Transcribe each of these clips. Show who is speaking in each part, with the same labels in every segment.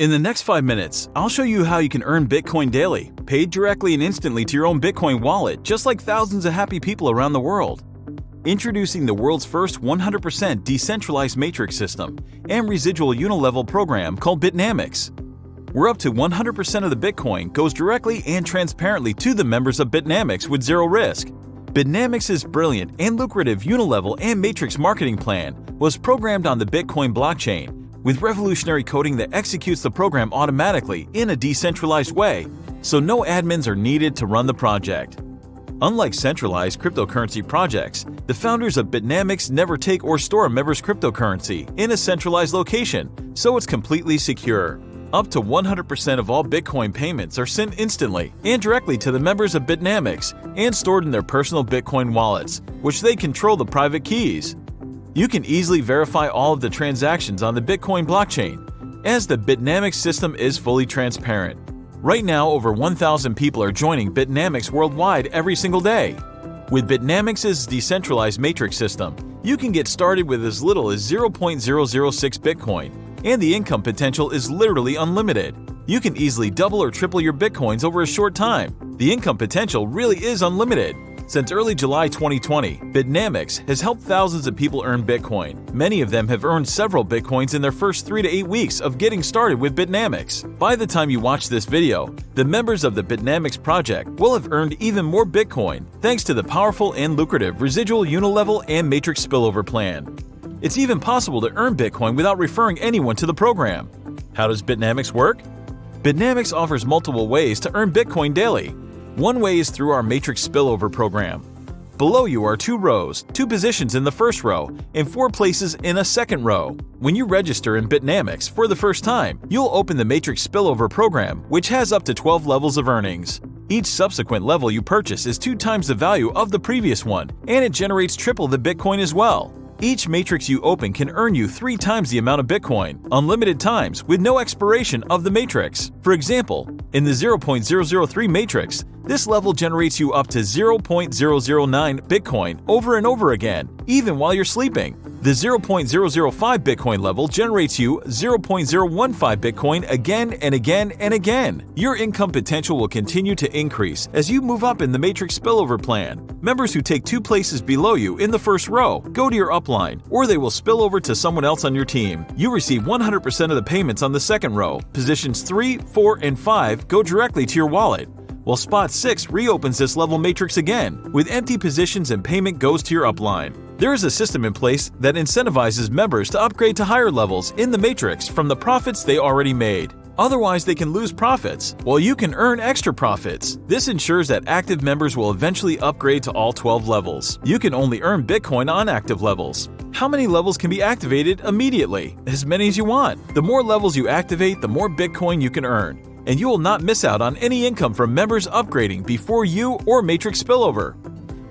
Speaker 1: In the next 5 minutes, I'll show you how you can earn Bitcoin daily, paid directly and instantly to your own Bitcoin wallet, just like thousands of happy people around the world. Introducing the world's first 100% decentralized matrix system and residual unilevel program called Bitnamix. Where up to 100% of the Bitcoin goes directly and transparently to the members of Bitnamix with zero risk. Bitnamix's brilliant and lucrative unilevel and matrix marketing plan was programmed on the Bitcoin blockchain with revolutionary coding that executes the program automatically in a decentralized way, so no admins are needed to run the project. Unlike centralized cryptocurrency projects, the founders of Bitnamix never take or store a member's cryptocurrency in a centralized location, so it's completely secure. Up to 100% of all Bitcoin payments are sent instantly and directly to the members of Bitnamix and stored in their personal Bitcoin wallets, which they control the private keys. You can easily verify all of the transactions on the Bitcoin blockchain, as the Bitnamix system is fully transparent. Right now, over 1,000 people are joining Bitnamix worldwide every single day. With Bitnamix's decentralized matrix system, you can get started with as little as 0.006 Bitcoin, and the income potential is literally unlimited. You can easily double or triple your Bitcoins over a short time. The income potential really is unlimited. Since early July 2020, Bitnamix has helped thousands of people earn Bitcoin. Many of them have earned several Bitcoins in their first 3 to 8 weeks of getting started with Bitnamix. By the time you watch this video, the members of the Bitnamix project will have earned even more Bitcoin thanks to the powerful and lucrative residual unilevel and matrix spillover plan. It's even possible to earn Bitcoin without referring anyone to the program. How does Bitnamix work? Bitnamix offers multiple ways to earn Bitcoin daily. One way is through our matrix spillover program. Below you are 2 rows, 2 positions in the first row, and 4 places in a second row. When you register in Bitnamix for the first time, you'll open the matrix spillover program, which has up to 12 levels of earnings. Each subsequent level you purchase is 2 times the value of the previous one, and it generates triple the Bitcoin as well. Each matrix you open can earn you 3 times the amount of Bitcoin, unlimited times, with no expiration of the matrix. For example, in the 0.003 matrix, this level generates you up to 0.009 Bitcoin over and over again, even while you're sleeping. The 0.005 Bitcoin level generates you 0.015 Bitcoin again and again and again. Your income potential will continue to increase as you move up in the matrix spillover plan. Members who take 2 places below you in the first row go to your upline, or they will spill over to someone else on your team. You receive 100% of the payments on the second row. Positions 3, 4, and 5 go directly to your wallet, while spot 6 reopens this level matrix again, with empty positions and payment goes to your upline. There is a system in place that incentivizes members to upgrade to higher levels in the matrix from the profits they already made. Otherwise, they can lose profits, while you can earn extra profits. This ensures that active members will eventually upgrade to all 12 levels. You can only earn Bitcoin on active levels. How many levels can be activated immediately? As many as you want. The more levels you activate, the more Bitcoin you can earn, and you will not miss out on any income from members upgrading before you or matrix spillover.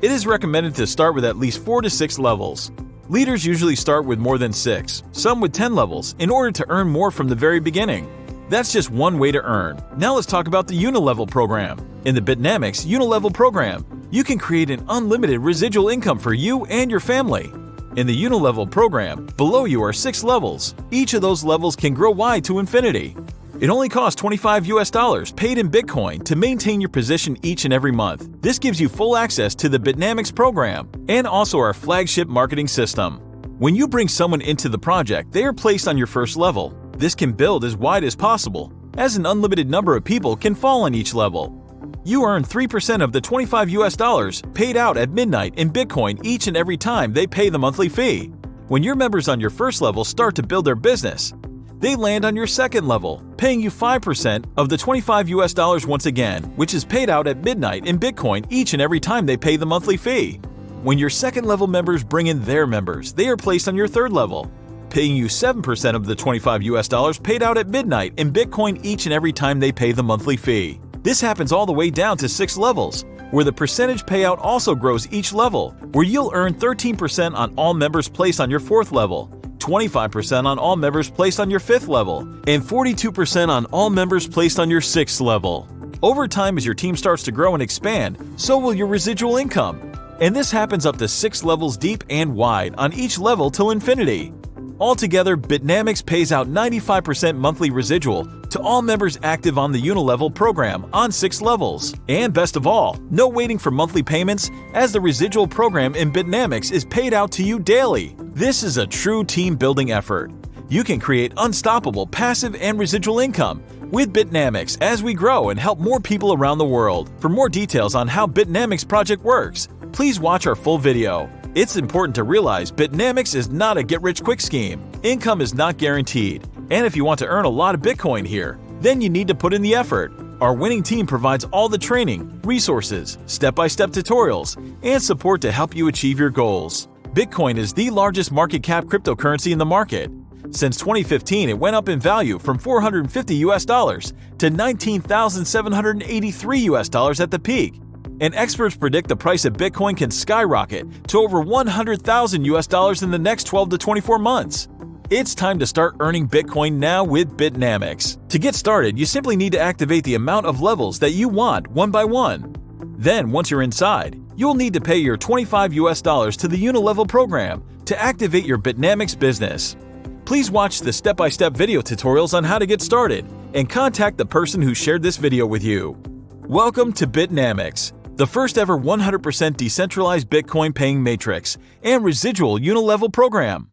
Speaker 1: It is recommended to start with at least 4 to 6 levels. Leaders usually start with more than 6, some with 10 levels, in order to earn more from the very beginning. That's just one way to earn. Now let's talk about the Unilevel program. In the Bitnamix Unilevel program, you can create an unlimited residual income for you and your family. In the Unilevel program, below you are 6 levels. Each of those levels can grow wide to infinity. It only costs $25 paid in Bitcoin to maintain your position each and every month. This gives you full access to the Bitnamix program and also our flagship marketing system. When you bring someone into the project, they are placed on your first level. This can build as wide as possible, as an unlimited number of people can fall on each level. You earn 3% of the $25 paid out at midnight in Bitcoin each and every time they pay the monthly fee. When your members on your first level start to build their business, they land on your second level, paying you 5% of the $25 once again, which is paid out at midnight in Bitcoin each and every time they pay the monthly fee. When your second level members bring in their members, they are placed on your third level, paying you 7% of the $25 paid out at midnight in Bitcoin each and every time they pay the monthly fee. This happens all the way down to 6 levels, where the percentage payout also grows each level, where you'll earn 13% on all members placed on your 4th level, 25% on all members placed on your 5th level, and 42% on all members placed on your 6th level. Over time, as your team starts to grow and expand, so will your residual income. And this happens up to 6 levels deep and wide on each level till infinity. Altogether, Bitnamix pays out 95% monthly residual to all members active on the Unilevel program on 6 levels. And best of all, no waiting for monthly payments, as the residual program in Bitnamix is paid out to you daily. This is a true team-building effort. You can create unstoppable passive and residual income with Bitnamix as we grow and help more people around the world. For more details on how Bitnamix project works, please watch our full video. It's important to realize Bitnamix is not a get-rich-quick scheme. Income is not guaranteed, and if you want to earn a lot of Bitcoin here, then you need to put in the effort. Our winning team provides all the training, resources, step-by-step tutorials, and support to help you achieve your goals. Bitcoin is the largest market cap cryptocurrency in the market. Since 2015, it went up in value from $450 to $19,783 at the peak. And experts predict the price of Bitcoin can skyrocket to over $100,000 in the next 12 to 24 months. It's time to start earning Bitcoin now with Bitnamix. To get started, you simply need to activate the amount of levels that you want one by one. Then, once you're inside, you'll need to pay your $25 to the Unilevel program to activate your Bitnamix business. Please watch the step-by-step video tutorials on how to get started and contact the person who shared this video with you. Welcome to Bitnamix, the first ever 100% decentralized Bitcoin paying matrix and residual Unilevel program.